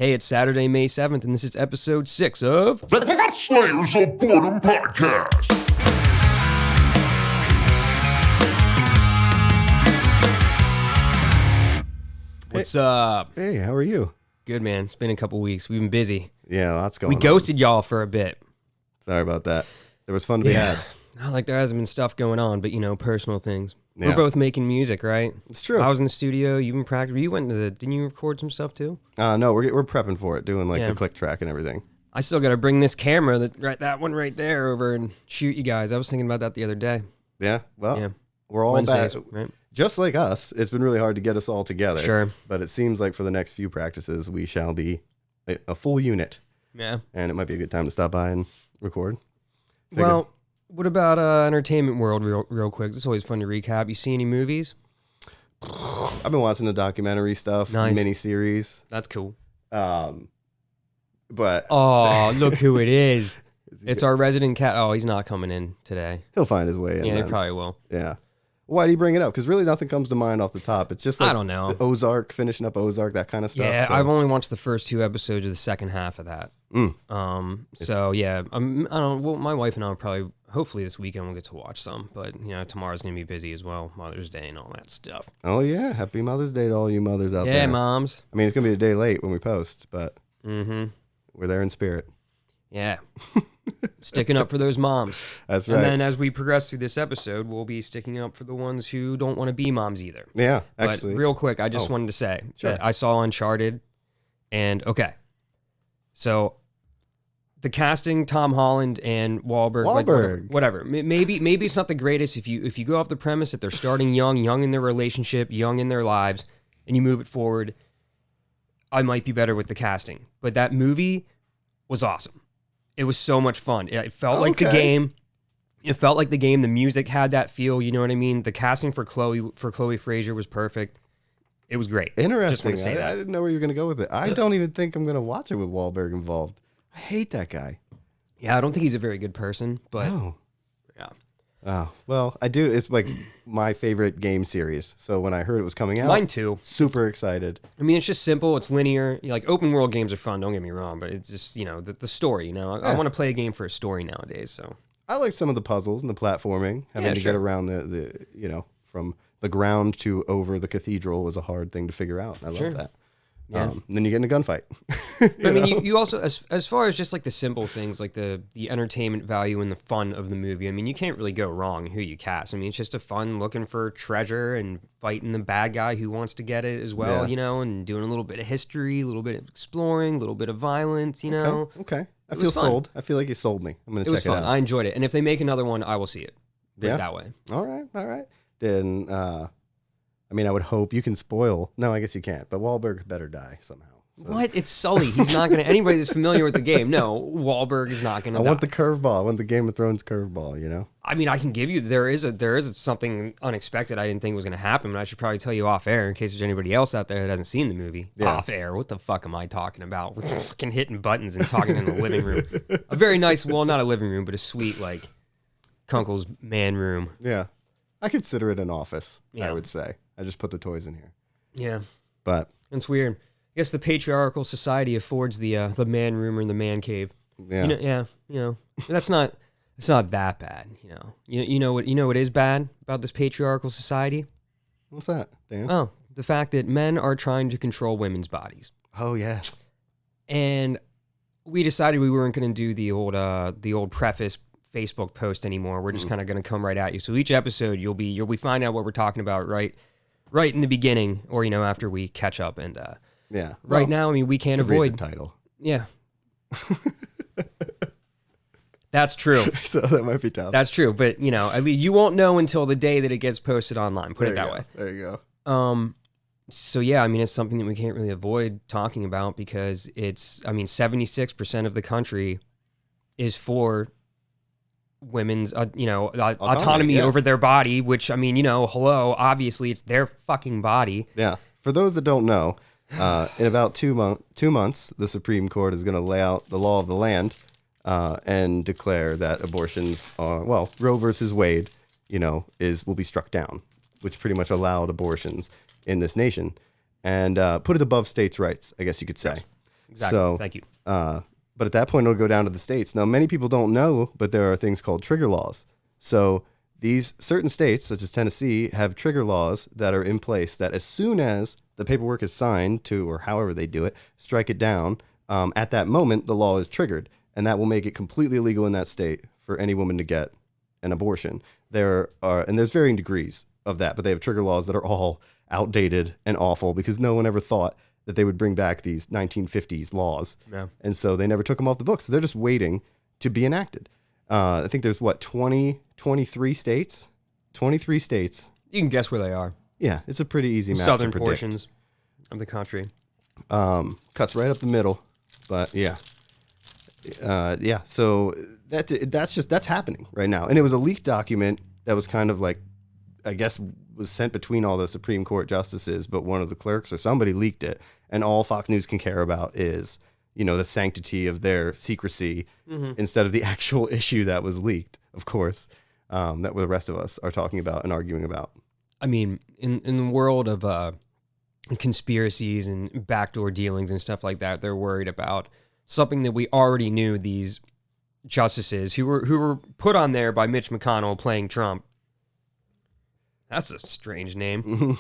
Hey, it's Saturday, May 7th, and this is episode 6 of... The Slayers of Boredom Podcast. What's up? Hey, how are you? Good, man. It's been a couple weeks. We've been busy. Yeah, lots going on. We ghosted y'all for a bit. Sorry about that. There was fun to be had. Not like there hasn't been stuff going on, but, personal things. Yeah. We're both making music, right? It's true. I was in the studio. You've been practicing. You went to the... Didn't you record some stuff, too? No, we're prepping for it, doing the click track and everything. I still got to bring this camera, that one right there, over and shoot you guys. I was thinking about that the other day. Yeah, well, we're all Wednesdays, back. right? Just like us, it's been really hard to get us all together. Sure. But it seems like for the next few practices, we shall be a full unit. Yeah. And it might be a good time to stop by and record. Well, what about entertainment world real quick? It's always fun to recap. You see any movies? I've been watching the documentary stuff, Nice. miniseries. That's cool. But Oh, look who it is. It's our resident cat. Oh, he's not coming in today. he'll find his way in. Yeah, he then. probably will. Yeah. Why do you bring it up? Because really nothing comes to mind off the top. It's just like I don't know. Ozark, finishing up Ozark, that kind of stuff. Yeah, so. I've only watched the first 2 episodes of the second half of that. So yeah, I don't. Well, my wife and I will probably, hopefully this weekend we'll get to watch some. But tomorrow's gonna be busy as well, Mother's Day and all that stuff. Oh yeah, happy Mother's Day to all you mothers out there. Yeah, moms. I mean, it's gonna be a day late when we post, but we're there in spirit. Yeah. Sticking up for those moms. That's right. And then as we progress through this episode, we'll be sticking up for the ones who don't want to be moms either. Yeah, actually. But real quick, I just wanted to say Sure. that I saw Uncharted, and so the casting, Tom Holland and Wahlberg. Like whatever. Maybe it's not the greatest if you go off the premise that they're starting young in their relationship, young in their lives, and you move it forward. I might be better with the casting, but that movie was awesome. It was so much fun. It felt like the game. It felt like the game. The music had that feel. You know what I mean? The casting for Chloe Fraser was perfect. It was great. Interesting. Just want to say that. I didn't know where you were going to go with it. I don't even think I'm going to watch it with Wahlberg involved. I hate that guy. Yeah, I don't think he's a very good person, but yeah. Oh, well, I do. It's like my favorite game series. So when I heard it was coming out, Mine too. Super excited. I mean, it's just simple. It's linear. Like open world games are fun. Don't get me wrong, but it's just the story. I want to play a game for a story nowadays. So I like some of the puzzles and the platforming. Having to get around the from the ground to over the cathedral was a hard thing to figure out. I love that. Yeah. Then you get in a gunfight. I mean, you also, as far as just like the simple things, like the entertainment value and the fun of the movie, I mean, you can't really go wrong who you cast. I mean, it's just a fun looking for treasure and fighting the bad guy who wants to get it as well, and doing a little bit of history, a little bit of exploring, a little bit of violence, know. Okay. I feel sold. I feel like you sold me. I'm going to check it out. I enjoyed it. And if they make another one, I will see it. Put it that way. All right. Then, I mean, I would hope you can spoil. No, I guess you can't. But Wahlberg better die somehow. So. What? It's Sully. He's not going to... Anybody that's familiar with the game, no, Wahlberg is not going to die. I want the curveball. I want the Game of Thrones curveball, I mean, I can give you... There is something unexpected I didn't think was going to happen, but I should probably tell you off air in case there's anybody else out there that hasn't seen the movie. Yeah. Off air. What the fuck am I talking about? We're fucking hitting buttons and talking in the living room. A very nice... Well, not a living room, but a sweet, Kunkel's man room. Yeah. I consider it an office, Yeah. I would say. I just put the toys in here. Yeah. But it's weird. I guess the patriarchal society affords the man room or the man cave. Yeah. It's not that bad, You know what is bad about this patriarchal society? What's that, Dan? Oh, the fact that men are trying to control women's bodies. Oh yeah. And we decided we weren't going to do the old preface Facebook post anymore. We're just kind of going to come right at you. So each episode you'll find out what we're talking about right in the beginning, or after we catch up. And yeah, right now, I mean, we can't avoid the title. Yeah, that's true. So that might be tough. That's true, but at least you won't know until the day that it gets posted online. Put it that way. There you go. So yeah, I mean, it's something that we can't really avoid talking about because 76% of the country is for women's, autonomy over their body, which, I mean, hello, obviously it's their fucking body. Yeah. For those that don't know, in about 2 months, the Supreme Court is going to lay out the law of the land and declare that abortions are, Roe versus Wade, will be struck down, which pretty much allowed abortions in this nation and put it above states' rights, I guess you could say. Exactly. So, thank you. But at that point, it'll go down to the states. Now, many people don't know, but there are things called trigger laws. So these certain states, such as Tennessee, have trigger laws that are in place that as soon as the paperwork is signed to, or however they do it, strike it down, at that moment, the law is triggered. And that will make it completely illegal in that state for any woman to get an abortion. And there's varying degrees of that, but they have trigger laws that are all outdated and awful because no one ever thought that they would bring back these 1950s laws. Yeah. And so they never took them off the books. So they're just waiting to be enacted. I think there's 23 states? 23 states. You can guess where they are. Yeah, it's a pretty easy map Southern to predict. portions of the country. Cuts right up the middle. But yeah. So that's happening right now. And it was a leaked document that was kind of like, I guess, was sent between all the Supreme Court justices, but one of the clerks or somebody leaked it. And all Fox News can care about is, the sanctity of their secrecy instead of the actual issue that was leaked, of course, that the rest of us are talking about and arguing about. I mean, in the world of conspiracies and backdoor dealings and stuff like that, they're worried about something that we already knew these justices who were put on there by Mitch McConnell playing Trump. That's a strange name.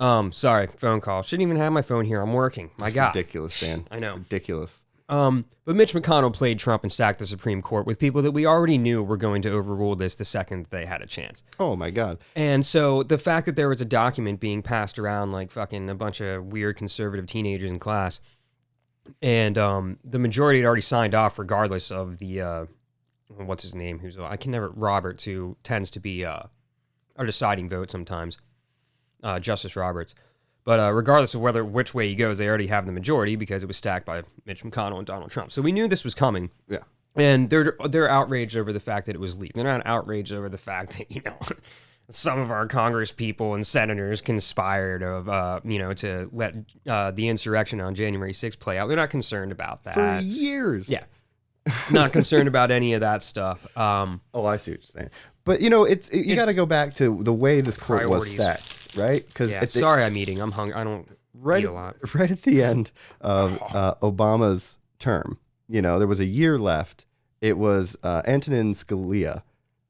Sorry, phone call. Shouldn't even have my phone here. I'm working. My God. Ridiculous, Stan. I know. Ridiculous. But Mitch McConnell played Trump and stacked the Supreme Court with people that we already knew were going to overrule this the second they had a chance. Oh, my God. And so the fact that there was a document being passed around like fucking a bunch of weird conservative teenagers in class, and the majority had already signed off regardless of the, what's his name? Roberts, who tends to be our deciding vote sometimes, Justice Roberts. But regardless of which way he goes, they already have the majority because it was stacked by Mitch McConnell and Donald Trump. So we knew this was coming. Yeah. And they're outraged over the fact that it was leaked. They're not outraged over the fact that, some of our Congress people and senators conspired to let the insurrection on January 6th play out. They're not concerned about that. For years. Yeah. Not concerned about any of that stuff. I see what you're saying. But, you got to go back to the way this court was stacked, right? Because sorry I'm eating. I'm hungry. I don't eat a lot. Right at the end of Obama's term, there was a year left. It was Antonin Scalia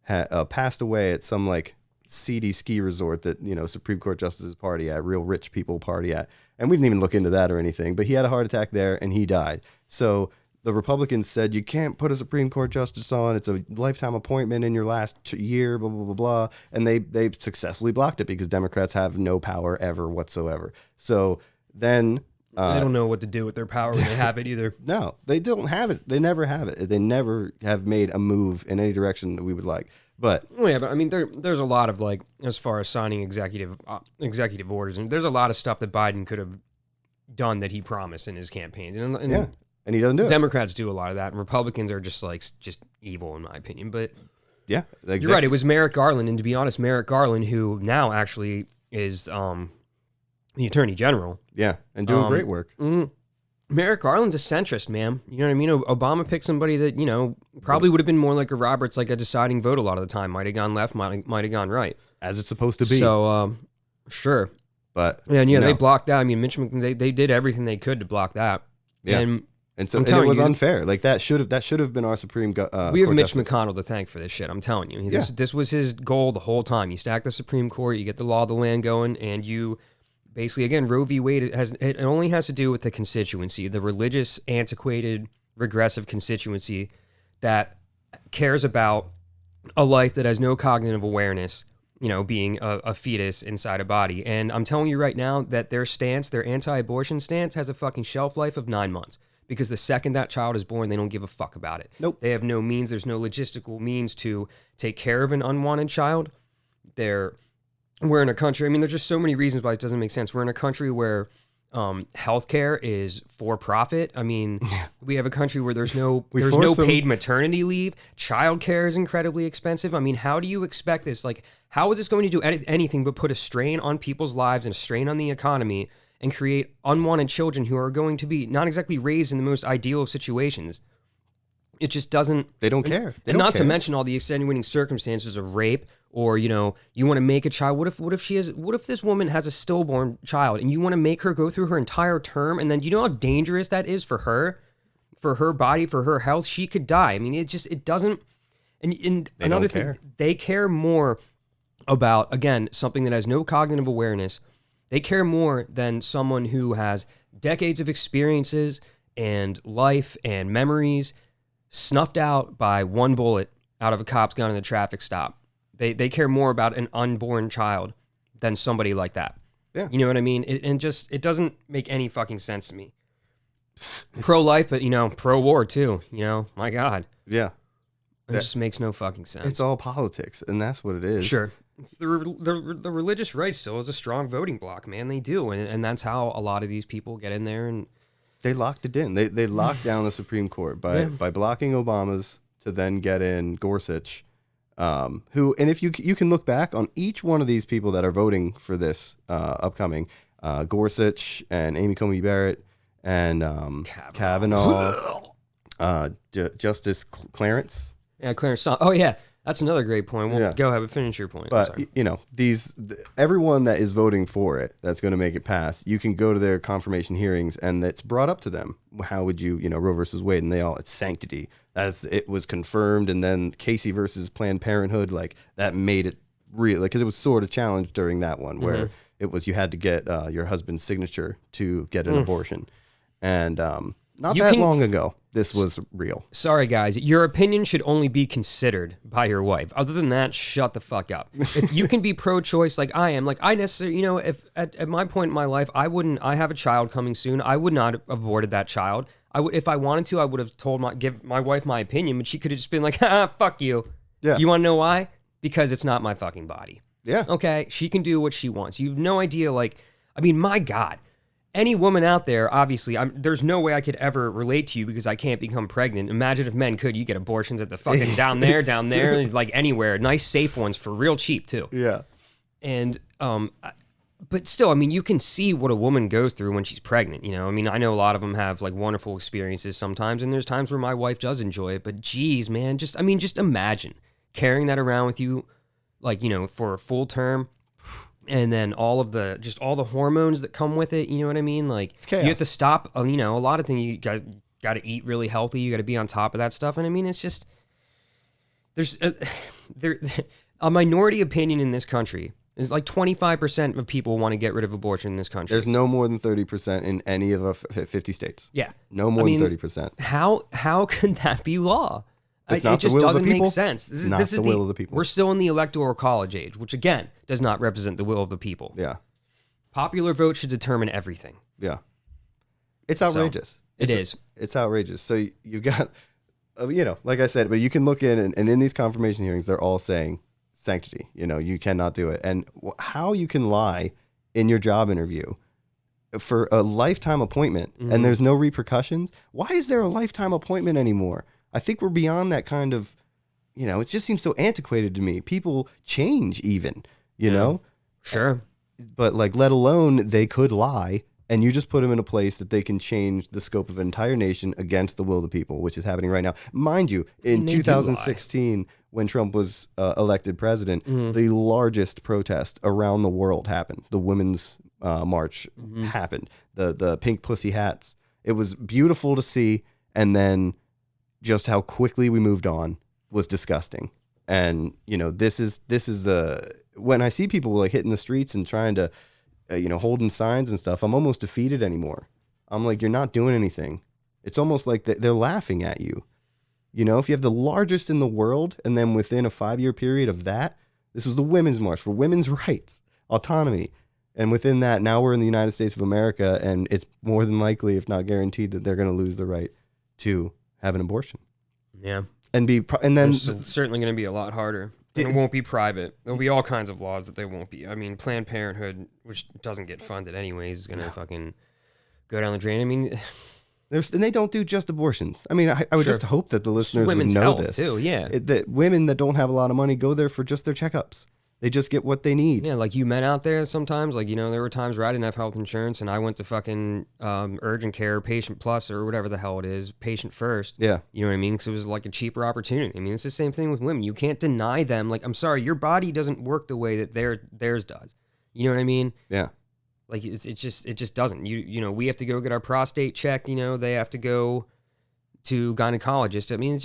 had passed away at some seedy ski resort that, Supreme Court justices party at, real rich people party at. And we didn't even look into that or anything, but he had a heart attack there and he died. So the Republicans said, you can't put a Supreme Court justice on. It's a lifetime appointment in your last year, blah, blah, blah, blah. And they successfully blocked it because Democrats have no power ever whatsoever. So then... they don't know what to do with their power when they have it either. No, they don't have it. They never have it. They never have made a move in any direction that we would like. But I mean, there's a lot of as far as signing executive orders, and there's a lot of stuff that Biden could have done that he promised in his campaigns. And he doesn't do it. Democrats do a lot of that, and Republicans are just evil in my opinion. But yeah, exactly. You're right. It was Merrick Garland, and to be honest, Merrick Garland, who now actually is the Attorney General. Yeah, and doing great work. Merrick Garland's a centrist, man. You know what I mean? Obama picked somebody that, probably would have been more like a Roberts, like a deciding vote a lot of the time. Might have gone left, might have gone right. As it's supposed to be. So, sure. But they blocked that. I mean, they did everything they could to block that. Yeah. And so it was unfair. That should have been our Supreme Court. We have Mitch McConnell to thank for this shit. I'm telling you. This was his goal the whole time. You stack the Supreme Court, you get the law of the land going, and you basically, again, Roe v. Wade, it only has to do with the constituency, the religious, antiquated, regressive constituency that cares about a life that has no cognitive awareness, being a fetus inside a body. And I'm telling you right now that their anti-abortion stance has a fucking shelf life of 9 months. Because the second that child is born, they don't give a fuck about it. Nope. They have no means. There's no logistical means to take care of an unwanted child. We're in a country, I mean, there's just so many reasons why it doesn't make sense. We're in a country where healthcare is for profit. I mean, we have a country where there's no paid maternity leave. Childcare is incredibly expensive. I mean, how do you expect this? How is this going to do anything but put a strain on people's lives and a strain on the economy and create unwanted children who are going to be not exactly raised in the most ideal of situations? It just doesn't... They don't care. To mention all the extenuating circumstances of rape or you want to make a child. What if this woman has a stillborn child and you want to make her go through her entire term, and then do you know how dangerous that is for her body, for her health? She could die. I mean, it doesn't. And another thing, they care more about, again, something that has no cognitive awareness. They care more than someone who has decades of experiences and life and memories snuffed out by one bullet out of a cop's gun in a traffic stop. They care more about an unborn child than somebody like that. Yeah. You know what I mean? It doesn't make any fucking sense to me. Pro-life, but, pro-war too. My God. Yeah. It just makes no fucking sense. It's all politics, and that's what it is. Sure. It's the religious right still is a strong voting bloc, man. They do. And that's how a lot of these people get in there. And they locked it in. They locked down the Supreme Court by blocking Obama's to then get in Gorsuch. Who, and if you can look back on each one of these people that are voting for this upcoming, Gorsuch and Amy Coney Barrett and Kavanaugh, Justice Clarence. Yeah, Clarence. Oh, yeah. That's another great point. Well, go ahead and finish your point. But, everyone that is voting for it, that's going to make it pass, you can go to their confirmation hearings and it's brought up to them. How would you, Roe versus Wade, and it's sanctity. As it was confirmed, and then Casey versus Planned Parenthood, that made it real, because it was sort of challenged during that one where it was you had to get your husband's signature to get an abortion. And not long ago, this was real. Sorry, guys. Your opinion should only be considered by your wife. Other than that, shut the fuck up. If you can be pro-choice like I am, I necessarily, if at my point in my life, I have a child coming soon, I would not have aborted that child. If I wanted to, I would have give my wife my opinion, but she could have just been like, fuck you. Yeah. You want to know why? Because it's not my fucking body. Yeah. Okay? She can do what she wants. You have no idea, my God. Any woman out there, obviously, there's no way I could ever relate to you because I can't become pregnant. Imagine if men could. You get abortions at the fucking down there, anywhere. Nice, safe ones for real cheap, too. Yeah. And, but still, you can see what a woman goes through when she's pregnant, I know a lot of them have, wonderful experiences sometimes, and there's times where my wife does enjoy it, but geez, man, just imagine carrying that around with you, for a full term. And then all the hormones that come with it, you know what I mean? It's chaos. You have to stop, a lot of things. You guys got to eat really healthy. You got to be on top of that stuff. And it's just, there's a minority opinion in this country. There's 25% of people want to get rid of abortion in this country. There's no more than 30% in any of the 50 states. Yeah. No more than 30%. How could that be law? It just doesn't make sense. This is the will of the people. We're still in the electoral college age, which again does not represent the will of the people. Yeah. Popular vote should determine everything. Yeah. It's outrageous. It's outrageous. So you got, like I said, but you can look in and in these confirmation hearings, they're all saying sanctity. You cannot do it. And how you can lie in your job interview for a lifetime appointment and there's no repercussions. Why is there a lifetime appointment anymore? I think we're beyond that kind of, it just seems so antiquated to me. People change even, you know? Sure. But let alone they could lie, and you just put them in a place that they can change the scope of an entire nation against the will of the people, which is happening right now. Mind you, in 2016, when Trump was elected president, the largest protest around the world happened. The Women's March happened. The pink pussy hats. It was beautiful to see, and then just how quickly we moved on was disgusting. And, this is when I see people hitting the streets and trying to, holding signs and stuff, I'm almost defeated anymore. I'm like, you're not doing anything. It's almost like they're laughing at you. If you have the largest in the world, and then within a 5-year period of that, this was the Women's March for women's rights, autonomy. And within that, now we're in the United States of America, and it's more than likely, if not guaranteed, that they're going to lose the right to have an abortion. Yeah. And then it's certainly going to be a lot harder. And it won't be private. There'll be all kinds of laws that they won't be. Planned Parenthood, which doesn't get funded anyways, is going to fucking go down the drain. And they don't do just abortions. I would just hope that the listeners would know health this. Too, yeah. That women that don't have a lot of money go there for just their checkups. They just get what they need. Yeah, like you men out there sometimes, like, there were times where I didn't have health insurance and I went to fucking urgent care, patient plus, or whatever the hell it is, patient first. Yeah. You know what I mean? Because it was like a cheaper opportunity. I mean, it's the same thing with women. You can't deny them. Like, I'm sorry, your body doesn't work the way that theirs does. You know what I mean? Yeah. Like, it just doesn't. We have to go get our prostate checked. They have to go to gynecologist. I mean,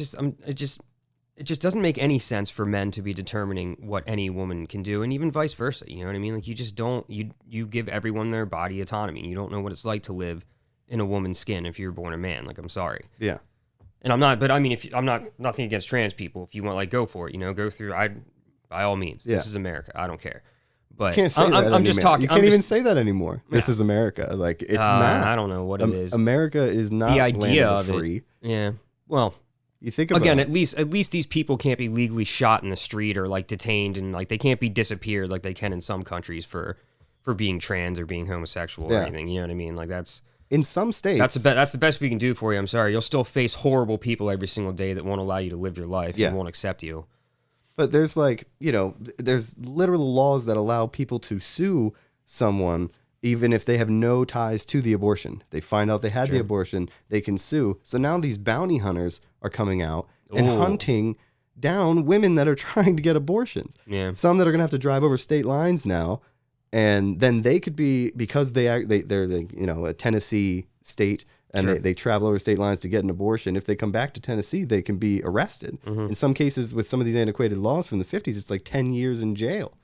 it just doesn't make any sense for men to be determining what any woman can do, and even vice versa. You know what I mean? Like, you just don't, you give everyone their body autonomy. You don't know what it's like to live in a woman's skin if you're born a man. Like, I'm sorry. Yeah. And I'm not, but I mean, I'm not, nothing against trans people. If you want, like, go for it, go through, by all means, this is America. I don't care. But you can't say I'm just talking. You can't even say that anymore. Yeah. This is America. Like, it's not. I don't know what it is. America is not the idea of free. It. Yeah. Well, you think about again, it. at least these people can't be legally shot in the street or like detained, and like they can't be disappeared like they can in some countries for being trans or being homosexual or anything. You know what I mean? Like, that's in some states. That's the best we can do for you. I'm sorry, you'll still face horrible people every single day that won't allow you to live your life and won't accept you. But there's like, there's literal laws that allow people to sue someone even if they have no ties to the abortion. If they find out they had the abortion, they can sue. So now these bounty hunters are coming out and hunting down women that are trying to get abortions. Yeah. Some that are going to have to drive over state lines now. And then they could be, because they're a Tennessee state, and they travel over state lines to get an abortion. If they come back to Tennessee, they can be arrested. Mm-hmm. In some cases, with some of these antiquated laws from the 50s, it's like 10 years in jail.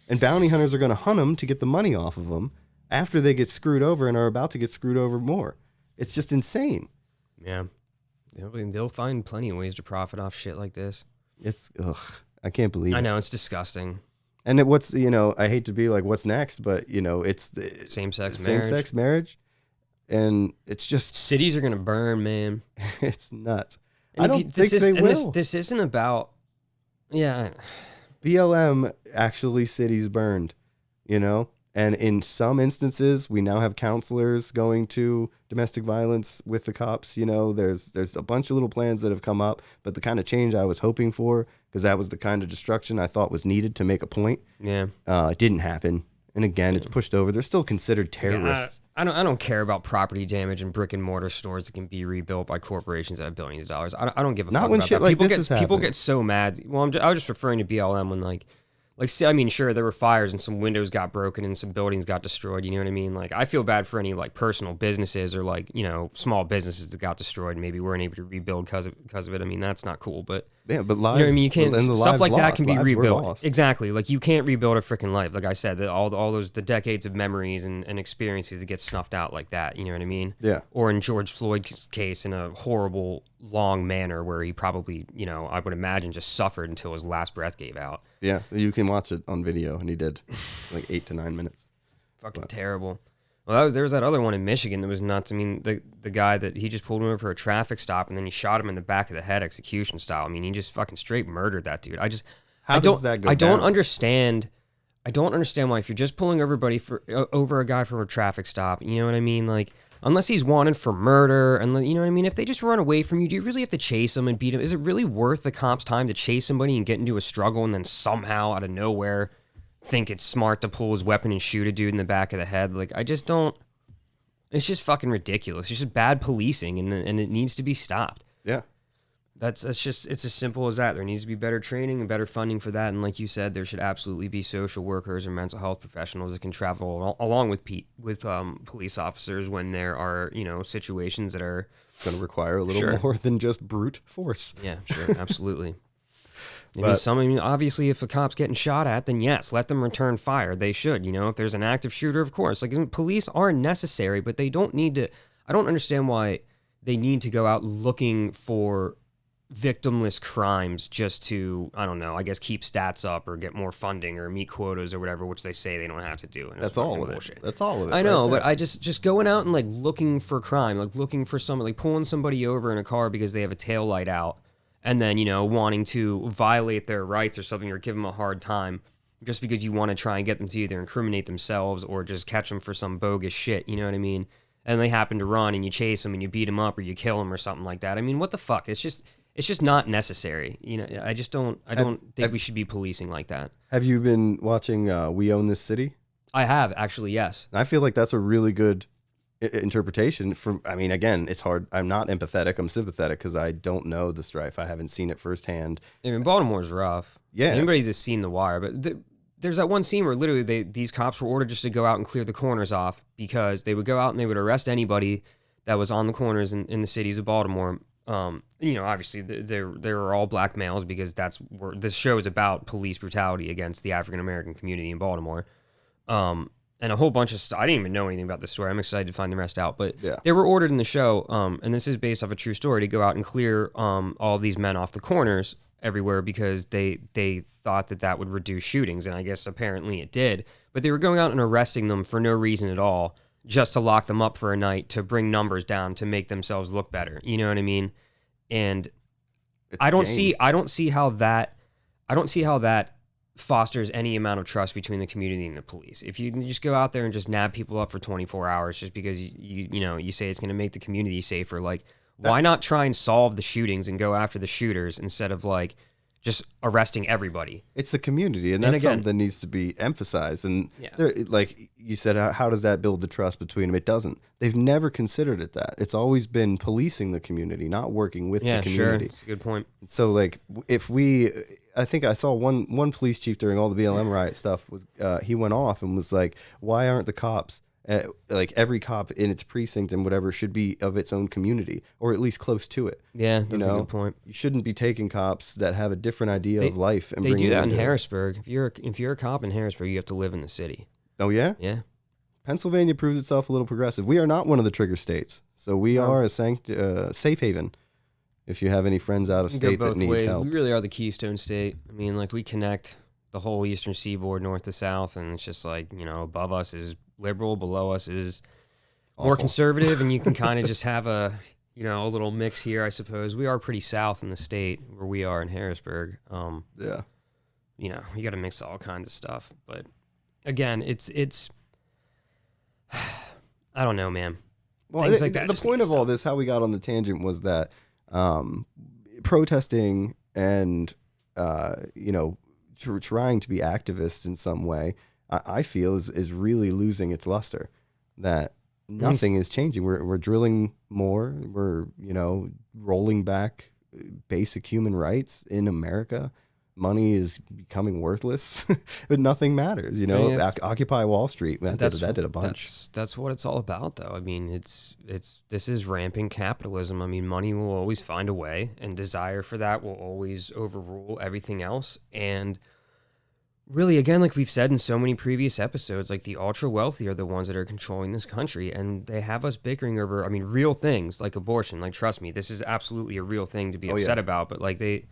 And bounty hunters are going to hunt them to get the money off of them after they get screwed over and are about to get screwed over more. It's just insane. Yeah. They'll find plenty of ways to profit off shit like this. I can't believe it. I know, it's disgusting. And I hate to be like, what's next? But, it's the same-sex marriage. And it's just... Cities are going to burn, man. It's nuts. And I don't think they will. This isn't about... Yeah. BLM, actually, cities burned, And in some instances, we now have counselors going to domestic violence with the cops. There's a bunch of little plans that have come up, but the kind of change I was hoping for, because that was the kind of destruction I thought was needed to make a point. Yeah. It didn't happen. And again, it's pushed over. They're still considered terrorists. I don't care about property damage in brick and mortar stores that can be rebuilt by corporations that have billions of dollars. I don't give a fuck Not when about shit that. like this is happening. People get so mad. Well, I was just referring to BLM when sure, there were fires and some windows got broken and some buildings got destroyed. You know what I mean? Like, I feel bad for any like personal businesses or like, small businesses that got destroyed and maybe weren't able to rebuild because of it. I mean, that's not cool, but yeah, but lives, you know what I mean? You can't, stuff like that can be rebuilt. Exactly. Like, you can't rebuild a freaking life. Like I said, all the decades of memories and experiences that get snuffed out like that. You know what I mean? Yeah. Or in George Floyd's case, in a horrible long manner where he probably, I would imagine, just suffered until his last breath gave out. Yeah, you can watch it on video, and he did like 8 to 9 minutes. Fucking terrible. Well, there was that other one in Michigan that was nuts. I mean, the guy that he just pulled him over for a traffic stop, and then he shot him in the back of the head, execution style. I mean, he just fucking straight murdered that dude. How does that go I don't down? understand. I don't understand why, if you're just pulling over a guy from a traffic stop, you know what I mean? Like, unless he's wanted for murder, and you know what I mean? If they just run away from you, do you really have to chase them and beat them? Is it really worth the cops' time to chase somebody and get into a struggle and then somehow out of nowhere think it's smart to pull his weapon and shoot a dude in the back of the head? Like, I just don't. It's just fucking ridiculous. It's just bad policing, and it needs to be stopped. Yeah. It's as simple as that. There needs to be better training and better funding for that. And like you said, there should absolutely be social workers and mental health professionals that can travel along with police officers when there are, situations that are going to require a little more than just brute force. Yeah, sure. Absolutely. Obviously, if a cop's getting shot at, then yes, let them return fire. They should, if there's an active shooter, of course. Like, police are necessary, but they don't need to. I don't understand why they need to go out looking for victimless crimes just to, I don't know, I guess keep stats up or get more funding or meet quotas or whatever, which they say they don't have to do. And that's all of it. That's all of it. I know, but I just going out and like looking for crime, like looking for someone, like pulling somebody over in a car because they have a tail light out, and then, wanting to violate their rights or something or give them a hard time just because you want to try and get them to either incriminate themselves or just catch them for some bogus shit, you know what I mean? And they happen to run and you chase them and you beat them up or you kill them or something like that. I mean, what the fuck? it's just not necessary. You know, I don't think we should be policing like that. Have you been watching We Own This City? I have, actually, yes. I feel like that's a really good interpretation. I mean, again, it's hard. I'm not empathetic. I'm sympathetic because I don't know the strife. I haven't seen it firsthand. I mean, Baltimore's rough. Yeah. Anybody's just seen The Wire, but there's that one scene where literally these cops were ordered just to go out and clear the corners off because they would go out and they would arrest anybody that was on the corners in the cities of Baltimore. You know, obviously they were all black males because that's where this show is about, police brutality against the African American community in Baltimore. And a whole bunch of stuff. I didn't even know anything about this story. I'm excited to find the rest out. But yeah. They were ordered in the show, and this is based off a true story, to go out and clear all of these men off the corners everywhere because they thought that would reduce shootings, and I guess apparently it did. But they were going out and arresting them for no reason at all, just to lock them up for a night, to bring numbers down, to make themselves look better. You know what I mean? And I don't see how that fosters any amount of trust between the community and the police. If you can just go out there and just nab people up for 24 hours just because you say it's going to make the community safer, like why not try and solve the shootings and go after the shooters instead of like just arresting everybody? It's the community, and that's something that needs to be emphasized. And like you said, how does that build the trust between them? It doesn't. They've never considered it that. It's always been policing the community, not working with the community. Sure. That's a good point. So like I think I saw one police chief during all the BLM riot stuff was he went off and was like, why aren't the cops like every cop in its precinct and whatever should be of its own community or at least close to it. Yeah, that's a good point. You shouldn't be taking cops that have a different idea of life and they do that in Harrisburg. If you're a cop in Harrisburg, you have to live in the city. Oh yeah? Yeah. Pennsylvania proves itself a little progressive. We are not one of the trigger states, so we are a safe haven. If you have any friends out of state that need help, we really are the Keystone State. I mean, like we connect the whole Eastern Seaboard, north to south, and it's just like above us is liberal, below us is more conservative, and you can kind of just have a little mix here, I suppose. We are pretty south in the state where we are in Harrisburg. Yeah, you got to mix all kinds of stuff, but again, it's I don't know, man. Well, things like that. The point of all this, how we got on the tangent, was that protesting and trying to be activist in some way, I feel is really losing its luster. That nothing is changing. We're drilling more. We're rolling back basic human rights in America. Money is becoming worthless, but nothing matters. Occupy Wall Street. That did a bunch. That's what it's all about, though. I mean, this is rampant capitalism. I mean, money will always find a way, and desire for that will always overrule everything else. And really, again, like we've said in so many previous episodes, like the ultra wealthy are the ones that are controlling this country, and they have us bickering over, real things like abortion. Like, trust me, this is absolutely a real thing to be upset about. But like this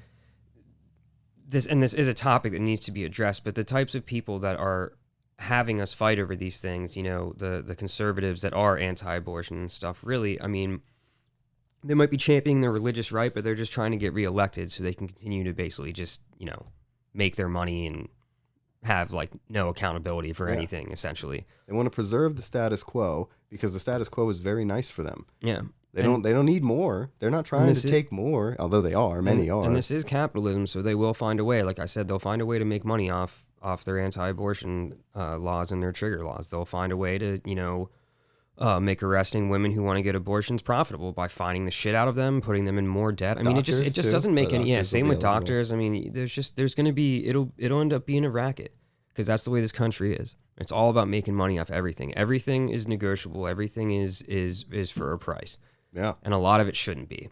is a topic that needs to be addressed. But the types of people that are having us fight over these things, the conservatives that are anti-abortion and stuff, really, they might be championing their religious right, but they're just trying to get reelected so they can continue to basically just, make their money and have like no accountability for anything, essentially. They want to preserve the status quo because the status quo is very nice for them. Yeah. They don't need more. They're not trying to take more, although they are. Many are. And this is capitalism, so they will find a way. Like I said, they'll find a way to make money off their anti-abortion laws and their trigger laws. They'll find a way to, make arresting women who want to get abortions profitable by fining the shit out of them, putting them in more debt. It just doesn't make any. Yeah, same with doctors. There's going to be it'll end up being a racket because that's the way this country is. It's all about making money off everything. Everything is negotiable. Everything is for a price. Yeah. And a lot of it shouldn't be.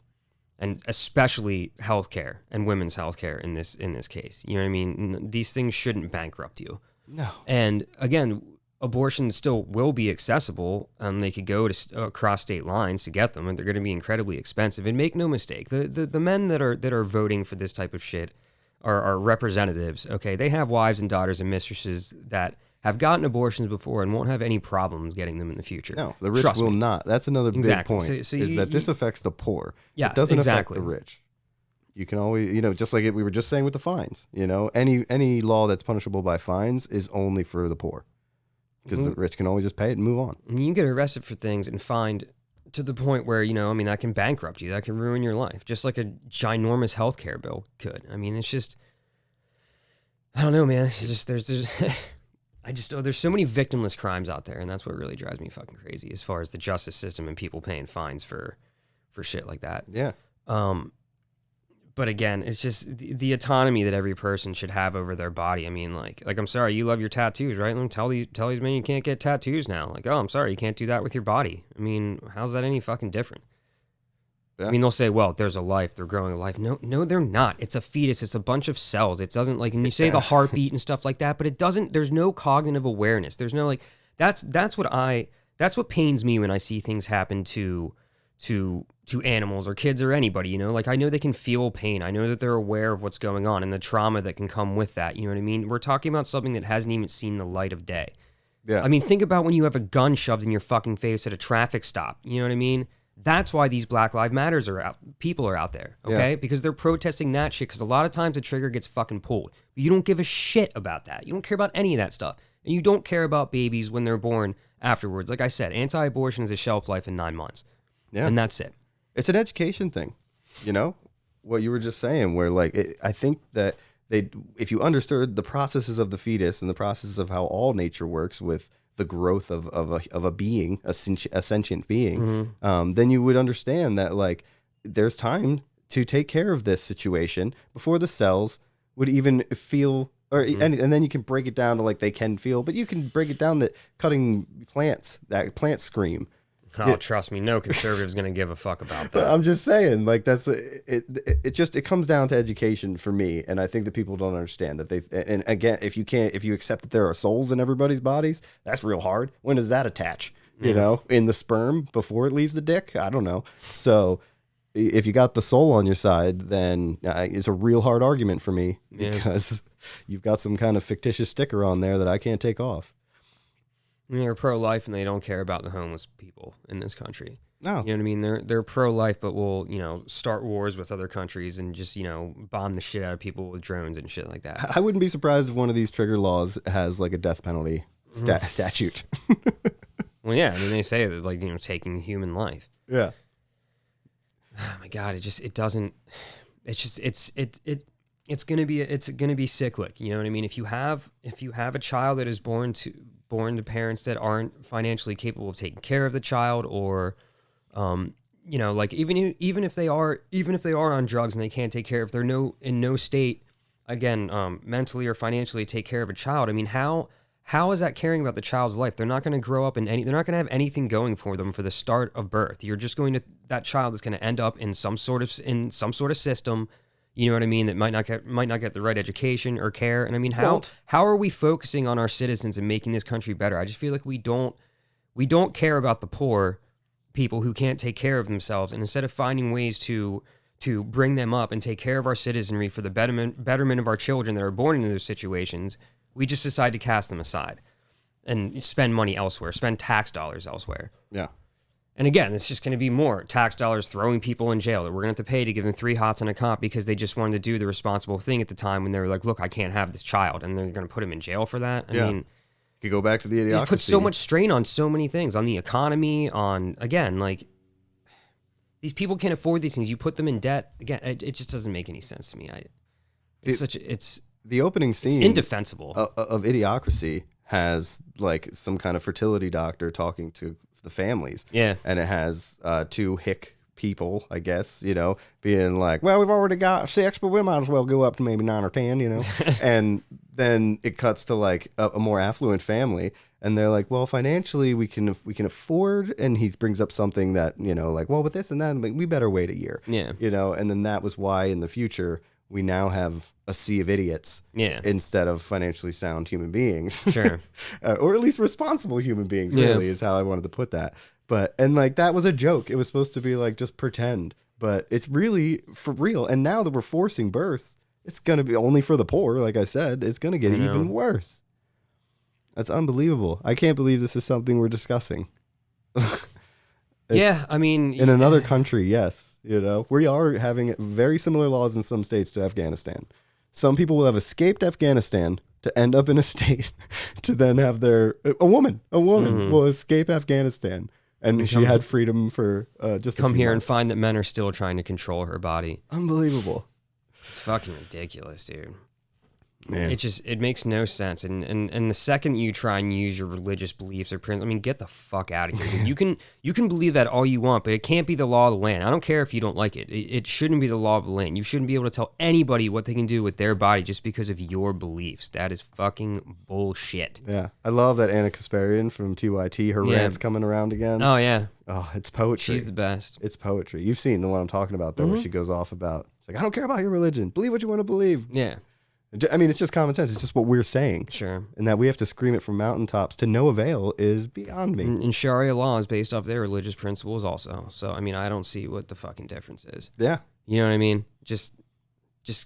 And especially healthcare and women's healthcare in this case. You know what I mean? These things shouldn't bankrupt you. No. And again, abortion still will be accessible, and they could go to across state lines to get them, and they're going to be incredibly expensive. And make no mistake, the men that are voting for this type of shit are representatives. Okay, they have wives and daughters and mistresses that have gotten abortions before and won't have any problems getting them in the future. No, the rich will not. That's another big point, this affects the poor. Yes, it doesn't affect the rich. You can always, just like we were just saying with the fines, any law that's punishable by fines is only for the poor because the rich can always just pay it and move on. And you can get arrested for things and fined to the point where, you know, I mean, that can bankrupt you. That can ruin your life, just like a ginormous healthcare bill could. I mean, it's just, I don't know, man. It's just, there's there's so many victimless crimes out there, and that's what really drives me fucking crazy as far as the justice system and people paying fines for shit like that. Yeah. But again, it's just the autonomy that every person should have over their body. I mean, like I'm sorry, you love your tattoos, right? And tell these men you can't get tattoos now. Like, oh, I'm sorry, you can't do that with your body. I mean, how's that any fucking different? Yeah. I mean, they'll say, well, there's a life, they're growing a life. No, they're not. It's a fetus. It's a bunch of cells. It doesn't, like, and you say the heartbeat and stuff like that, but it doesn't, there's no cognitive awareness. There's no, like, that's what pains me when I see things happen to animals or kids or anybody, you know, like I know they can feel pain. I know that they're aware of what's going on and the trauma that can come with that. You know what I mean? We're talking about something that hasn't even seen the light of day. Yeah. I mean, think about when you have a gun shoved in your fucking face at a traffic stop. You know what I mean? That's why these Black Lives Matters are out. People are out there, okay? Yeah. Because they're protesting that shit. Because a lot of times the trigger gets fucking pulled. But you don't give a shit about that. You don't care about any of that stuff. And you don't care about babies when they're born afterwards. Like I said, anti-abortion is a shelf life in 9 months. Yeah. And that's it. It's an education thing, you know, what you were just saying, where like, I think that if you understood the processes of the fetus and the processes of how all nature works with the growth of a being, a sentient being, then you would understand that like there's time to take care of this situation before the cells would even feel, or and then you can break it down to like they can feel, but you can break it down that cutting plants, that plants scream. Oh, trust me, no conservative's going to give a fuck about that. I'm just saying, like it comes down to education for me, and I think that people don't understand that and again, if you accept that there are souls in everybody's bodies, that's real hard. When does that attach? You know, in the sperm before it leaves the dick? I don't know. So if you got the soul on your side, then it's a real hard argument for me because you've got some kind of fictitious sticker on there that I can't take off. I mean, they're pro-life and they don't care about the homeless people in this country. No. You know what I mean? They're pro-life, but will, you know, start wars with other countries and just, you know, bomb the shit out of people with drones and shit like that. I wouldn't be surprised if one of these trigger laws has like a death penalty statute. Well, yeah. I mean, they say it's like, you know, taking human life. Yeah. Oh my God. It's gonna be cyclic. You know what I mean? If you have a child that is born to parents that aren't financially capable of taking care of the child, or, you know, like even if they are on drugs and they can't take care of, they're in no state, again, mentally or financially take care of a child. I mean, how is that caring about the child's life? They're not going to grow up they're not going to have anything going for them for the start of birth. You're just that child is going to end up in some sort of system. You know what I mean? That might not get the right education or care. And I mean, how are we focusing on our citizens and making this country better? I just feel like we don't care about the poor people who can't take care of themselves. And instead of finding ways to bring them up and take care of our citizenry for the betterment of our children that are born into those situations, we just decide to cast them aside and spend money elsewhere, spend tax dollars elsewhere. Yeah. And again, it's just going to be more tax dollars throwing people in jail that we're going to have to pay to give them 3 hots and a cop because they just wanted to do the responsible thing at the time when they were like, look, I can't have this child. And they're going to put him in jail for that. I mean, you could go back to the idiocracy. He's put so much strain on so many things, on the economy, on, again, like, these people can't afford these things. You put them in debt. Again, it just doesn't make any sense to me. The opening scene it's indefensible of Idiocracy has like some kind of fertility doctor talking to the families. Yeah. And it has 2 hick people, I guess, you know, being like, well, we've already got 6, but we might as well go up to maybe 9 or 10, you know. And then it cuts to like a more affluent family, and they're like, well, financially we can afford, and he brings up something that, you know, like, well, with this and that, we better wait a year. Yeah. You know, and then that was why in the future we now have a sea of idiots instead of financially sound human beings. Sure. Or at least responsible human beings, really, is how I wanted to put that. And like, that was a joke. It was supposed to be like, just pretend. But it's really for real. And now that we're forcing birth, it's going to be only for the poor. Like I said, it's going to get even worse. That's unbelievable. I can't believe this is something we're discussing. Yeah, I mean... In another country, yes. You know, we are having very similar laws in some states to Afghanistan. Some people will have escaped Afghanistan to end up in a state to then have a woman will escape Afghanistan and she had freedom for just come a few here months. and find that men are still trying to control her body. Unbelievable. It's fucking ridiculous, dude. Man. It makes no sense. And the second you try and use your religious beliefs or principles, I mean, get the fuck out of here. You can believe that all you want, but it can't be the law of the land. I don't care if you don't like it. It shouldn't be the law of the land. You shouldn't be able to tell anybody what they can do with their body just because of your beliefs. That is fucking bullshit. Yeah. I love that Anna Kasparian from TYT, her rant's coming around again. Oh, yeah. Oh, it's poetry. She's the best. It's poetry. You've seen the one I'm talking about, though, where she goes off about, it's like, I don't care about your religion. Believe what you want to believe. Yeah. I mean, it's just common sense. It's just what we're saying. Sure. And that we have to scream it from mountaintops to no avail is beyond me. And Sharia law is based off their religious principles also. So, I mean, I don't see what the fucking difference is. Yeah. You know what I mean? Just,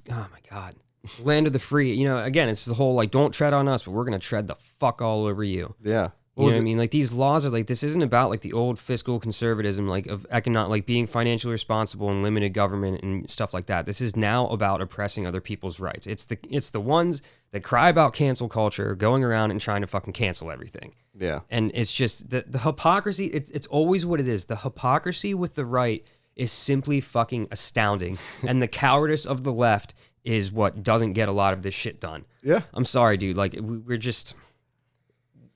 oh my God. Land of the free. You know, again, it's the whole, like, don't tread on us, but we're going to tread the fuck all over you. Yeah. You know what I mean? Like, these laws are like, this isn't about like the old fiscal conservatism, like of economic, like being financially responsible and limited government and stuff like that. This is now about oppressing other people's rights. It's the ones that cry about cancel culture, going around and trying to fucking cancel everything. Yeah. And it's just the hypocrisy. It's always what it is. The hypocrisy with the right is simply fucking astounding. And the cowardice of the left is what doesn't get a lot of this shit done. Yeah. I'm sorry, dude. Like, we're just...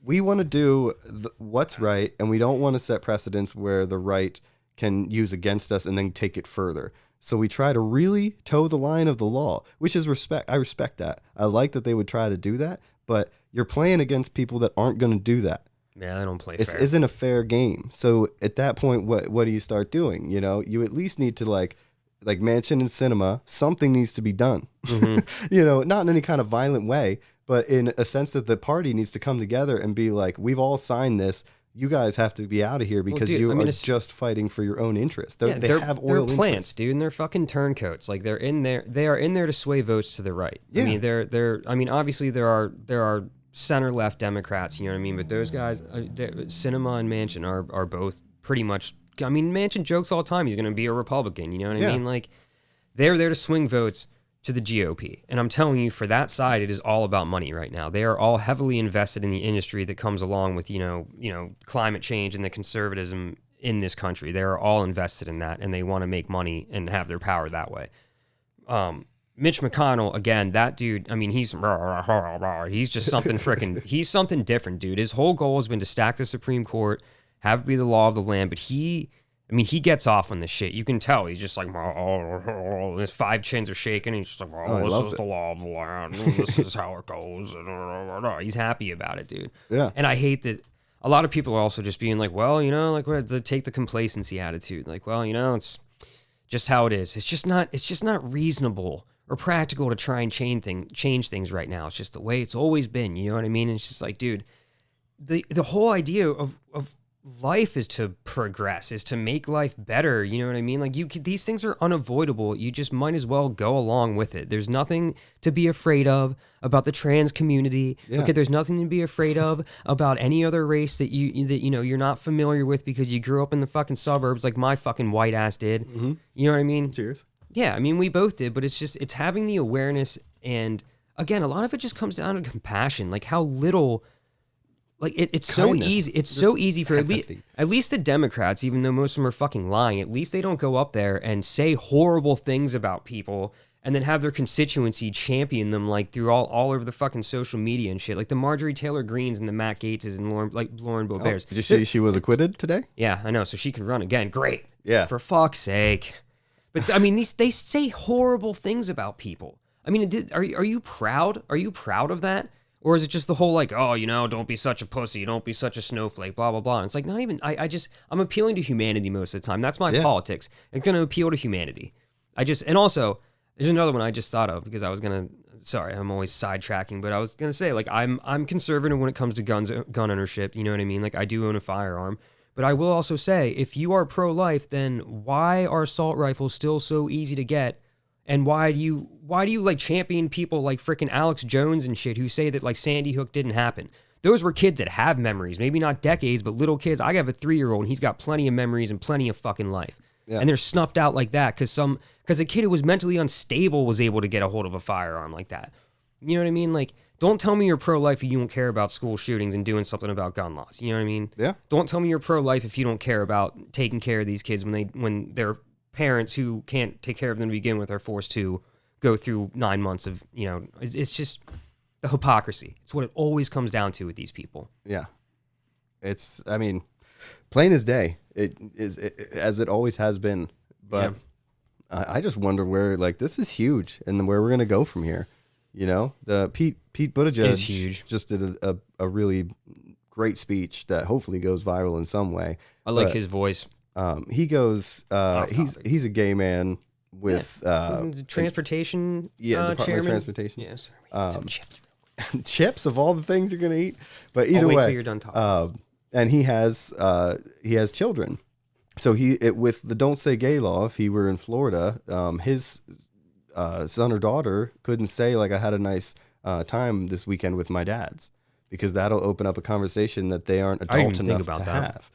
We want to do what's right, and we don't want to set precedents where the right can use against us and then take it further. So we try to really toe the line of the law, which is respect. I respect that. I like that they would try to do that, but you're playing against people that aren't going to do that. Yeah, they don't play fair. It isn't a fair game. So at that point, what do you start doing? You know, you at least need to like Mansion and Cinema, something needs to be done. Mm-hmm. You know, not in any kind of violent way, but in a sense that the party needs to come together and be like, we've all signed this. You guys have to be out of here because you are just fighting for your own interest. They have oil they're plants, dude, and they're fucking turncoats. Like, they're in there. They are in there to sway votes to the right. Yeah. I mean, they're. I mean, obviously there are center left Democrats. You know what I mean? But those guys, Cinema and Manchin are both pretty much. I mean, Manchin jokes all the time he's going to be a Republican. You know what I mean? Like, they're there to swing votes to the GOP. And I'm telling you, for that side, it is all about money right now. They are all heavily invested in the industry that comes along with, you know, climate change and the conservatism in this country. They are all invested in that, and they want to make money and have their power that way. Mitch McConnell, again, that dude, I mean, he's just something freaking, he's something different, dude. His whole goal has been to stack the Supreme Court, have it be the law of the land, but he gets off on this shit. You can tell. He's just like, his five chins are shaking. He's just like, this is the law of the land. This is how it goes. He's happy about it, dude. Yeah. And I hate that a lot of people are also just being like, well, you know, like, to take the complacency attitude. Like, well, you know, it's just how it is. It's just not reasonable or practical to try and change things right now. It's just the way it's always been. You know what I mean? And it's just like, dude, the whole idea of life is to progress, is to make life better. You know what I mean? Like, these things are unavoidable. You just might as well go along with it. There's nothing to be afraid of about the trans community. Yeah. Okay, there's nothing to be afraid of about any other race that you're not familiar with because you grew up in the fucking suburbs like my fucking white ass did. Mm-hmm. You know what I mean? Cheers. Yeah, I mean, we both did, but it's having the awareness, and again, a lot of it just comes down to compassion, like how little. Like, it's kindness. So easy. It's so easy for at least the Democrats, even though most of them are fucking lying, at least they don't go up there and say horrible things about people and then have their constituency champion them, like, through all over the fucking social media and shit. Like the Marjorie Taylor Greens and the Matt Gaetzes and Lauren Boeberts. Did you see she was acquitted today? Yeah, I know. So she can run again. Great. Yeah. For fuck's sake. But I mean, they say horrible things about people. I mean, are you proud? Are you proud of that? Or is it just the whole, like, oh, you know, don't be such a pussy, don't be such a snowflake, blah, blah, blah. And it's like, not even, I'm appealing to humanity most of the time. That's my politics. I'm going to appeal to humanity. And also, there's another one I just thought of because I was going to, sorry, I'm always sidetracking, but I was going to say, like, I'm conservative when it comes to gun ownership, you know what I mean? Like, I do own a firearm. But I will also say, if you are pro-life, then why are assault rifles still so easy to get? And why do you like champion people like freaking Alex Jones and shit who say that like Sandy Hook didn't happen? Those were kids that have memories, maybe not decades, but little kids. I have a 3-year-old and he's got plenty of memories and plenty of fucking life. Yeah. And they're snuffed out like that because a kid who was mentally unstable was able to get a hold of a firearm like that. You know what I mean? Like, don't tell me you're pro-life if you don't care about school shootings and doing something about gun laws. You know what I mean? Yeah. Don't tell me you're pro-life if you don't care about taking care of these kids when their parents who can't take care of them to begin with are forced to go through 9 months of, it's just the hypocrisy. It's what it always comes down to with these people. Yeah. It's, I mean, plain as day. It is as it always has been. But I just wonder where, like, this is huge and where we're going to go from here. The Pete Buttigieg is huge. Just did a really great speech that hopefully goes viral in some way. I like his voice. He goes, he's a gay man with transportation Department chairman. of Transportation. Yes. Chips. Chips of all the things you're going to eat. But either I'll wait way, till you're done talking. And he has children. So with the Don't Say Gay law, if he were in Florida, his son or daughter couldn't say, like, I had a nice time this weekend with my dads, because that'll open up a conversation that they aren't adult enough to have,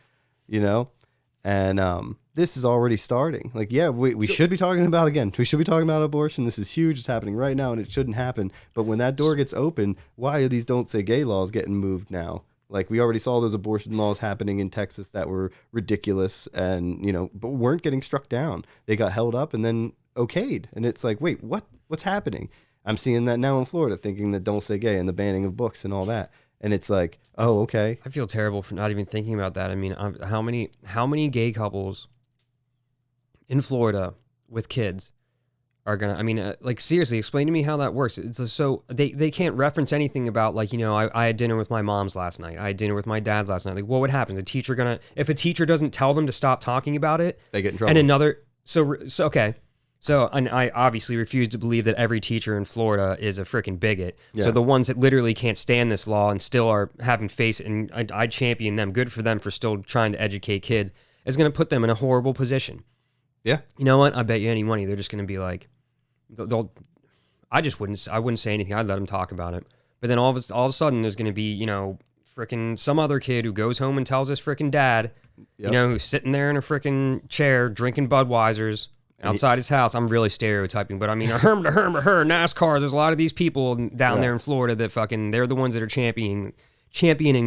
and this is already starting. Like, we should be talking about, again, we should be talking about abortion. This is huge. It's happening right now and it shouldn't happen. But when that door gets open, why are these Don't Say Gay laws getting moved now? Like, we already saw those abortion laws happening in Texas that were ridiculous and, but weren't getting struck down. They got held up and then okayed. And it's like, wait, what's happening? I'm seeing that now in Florida, thinking that Don't Say Gay and the banning of books and all that. And it's like, oh, okay. I feel terrible for not even thinking about that. I mean, how many gay couples in Florida with kids are gonna? I mean, like, seriously, explain to me how that works. It's so they can't reference anything about, like, I had dinner with my mom's last night. I had dinner with my dad's last night. Like, what would happen? If a teacher doesn't tell them to stop talking about it, they get in trouble. And okay. So, and I obviously refuse to believe that every teacher in Florida is a freaking bigot. Yeah. So the ones that literally can't stand this law and still are having face it, and I champion them, good for them for still trying to educate kids, is going to put them in a horrible position. Yeah. You know what? I bet you any money they're just going to be like, I wouldn't say anything. I'd let them talk about it. But then all of a sudden there's going to be, freaking some other kid who goes home and tells his freaking dad, who's sitting there in a freaking chair drinking Budweisers outside his house. I'm really stereotyping, but I mean, NASCAR, there's a lot of these people down there in Florida that they're the ones that are championing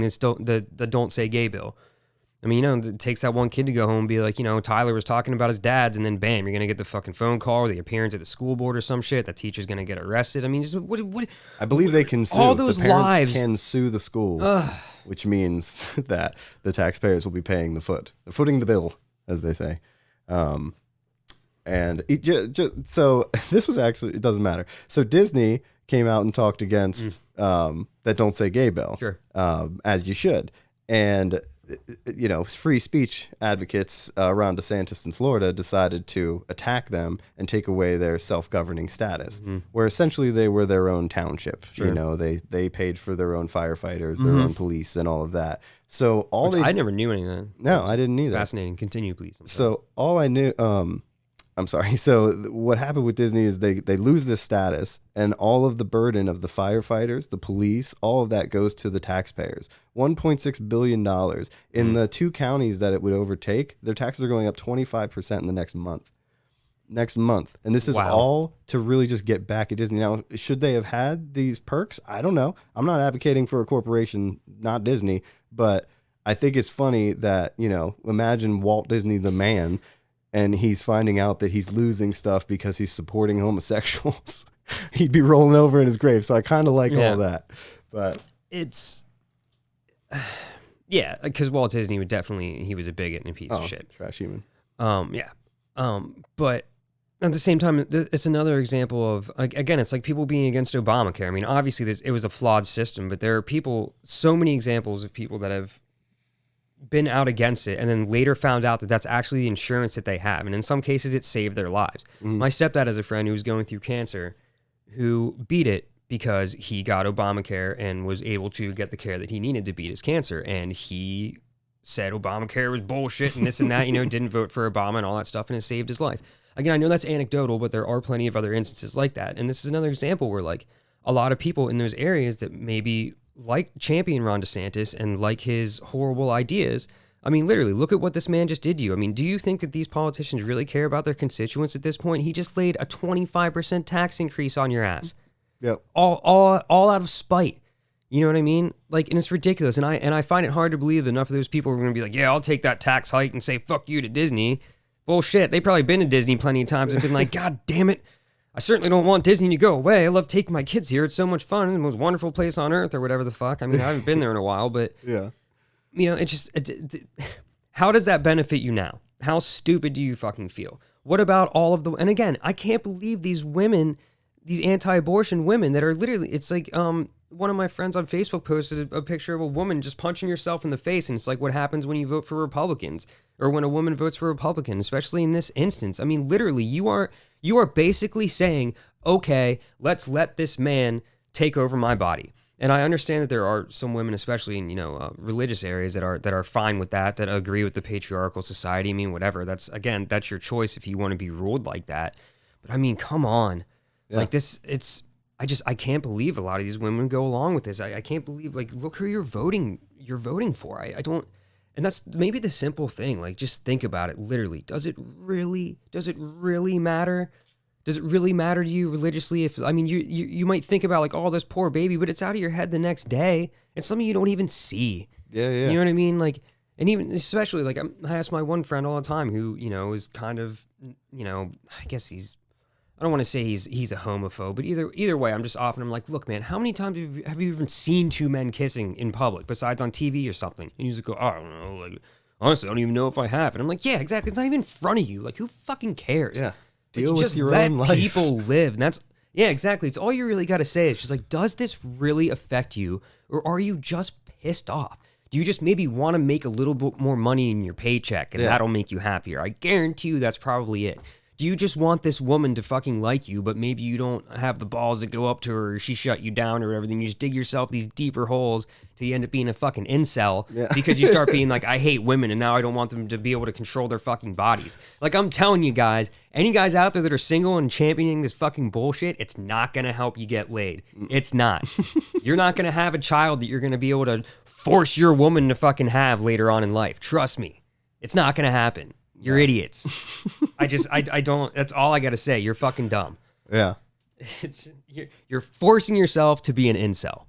this, the Don't Say Gay bill. I mean, it takes that one kid to go home and be like, Tyler was talking about his dad's, and then bam, you're going to get the fucking phone call or the appearance at the school board or some shit. That teacher's going to get arrested. I mean, just what I believe they can sue. All those the parents lives can sue the school, which means that the taxpayers will be paying footing the bill, as they say. And so this was actually, it doesn't matter. So Disney came out and talked against that Don't Say Gay bill, sure, as you should. And free speech advocates around DeSantis in Florida decided to attack them and take away their self-governing status, where essentially they were their own township. Sure. They paid for their own firefighters, their own police, and all of that. So I never knew any of that. No, I didn't either. Fascinating. Continue, please. So all I knew. I'm sorry. So what happened with Disney is they lose this status, and all of the burden of the firefighters, the police, all of that goes to the taxpayers. $1.6 billion in the 2 counties that it would overtake. Their taxes are going up 25% in the next month. And this is all to really just get back at Disney. Now, should they have had these perks? I don't know. I'm not advocating for a corporation, not Disney, but I think it's funny that, imagine Walt Disney, the man, and he's finding out that he's losing stuff because he's supporting homosexuals. He'd be rolling over in his grave. So I kind of like all that. But it's, because Walt Disney he was a bigot and a piece of shit. Trash human. But at the same time, it's another example of, again, it's like people being against Obamacare. I mean, obviously it was a flawed system, but there are so many examples of people that have been out against it and then later found out that that's actually the insurance that they have, and in some cases it saved their lives. My stepdad has a friend who was going through cancer who beat it because he got Obamacare and was able to get the care that he needed to beat his cancer, and he said Obamacare was bullshit and this and that, didn't vote for Obama and all that stuff, and it saved his life. Again, I know that's anecdotal, but there are plenty of other instances like that, and this is another example where, like, a lot of people in those areas that maybe like champion Ron DeSantis and like his horrible ideas. I mean, literally, look at what this man just did to you. I mean, do you think that these politicians really care about their constituents at this point? He just laid a 25% tax increase on your ass. Yep. All out of spite. You know what I mean? Like, and it's ridiculous. And I find it hard to believe that enough of those people are going to be like, yeah, I'll take that tax hike and say fuck you to Disney. Bullshit. They've probably been to Disney plenty of times and been like, God damn it. I certainly don't want Disney to go away. I love taking my kids here. It's so much fun. It's the most wonderful place on earth or whatever the fuck. I mean, I haven't been there in a while, but Yeah. you know, how does that benefit you now? How stupid do you fucking feel? What about all of the, and again, I can't believe these women, these anti-abortion women that are literally, it's like, one of my friends on Facebook posted a picture of a woman just punching herself in the face. And it's like what happens when you vote for Republicans or when a woman votes for a Republican, especially in this instance. I mean, literally, you are basically saying, okay, let's let this man take over my body. And I understand that there are some women, especially in, religious areas that are fine with that agree with the patriarchal society. I mean, whatever. That's your choice if you want to be ruled like that. But I mean, come on. Yeah. Like this, I can't believe a lot of these women go along with this. I can't believe, like, look who you're voting for. I don't, and that's maybe the simple thing. Like, just think about it. Literally, does it really matter? Does it really matter to you religiously? If, I mean, you might think about like, oh, this poor baby, but it's out of your head the next day. It's something you don't even see. Yeah. You know what I mean? Like, and even especially like I ask my one friend all the time who, is kind of, I guess I don't want to say he's a homophobe, but either way, I'm just offering him like, look, man, how many times have you even seen two men kissing in public besides on TV or something? And he's like, oh, I don't know. Like, honestly, I don't even know if I have. And I'm like, yeah, exactly. It's not even in front of you. Like, who fucking cares? Yeah. Deal with your own life. People live. And that's, yeah, exactly. It's all you really got to say. It's just like, does this really affect you? Or are you just pissed off? Do you just maybe want to make a little bit more money in your paycheck and that'll make you happier? I guarantee you that's probably it. Do you just want this woman to fucking like you, but maybe you don't have the balls to go up to her or she shut you down or everything? You just dig yourself these deeper holes till you end up being a fucking incel because you start being like, I hate women and now I don't want them to be able to control their fucking bodies. Like, I'm telling you guys, any guys out there that are single and championing this fucking bullshit, it's not going to help you get laid. It's not. You're not going to have a child that you're going to be able to force your woman to fucking have later on in life. Trust me. It's not going to happen. You're idiots. I don't, that's all I got to say. You're fucking dumb. Yeah. You're forcing yourself to be an incel.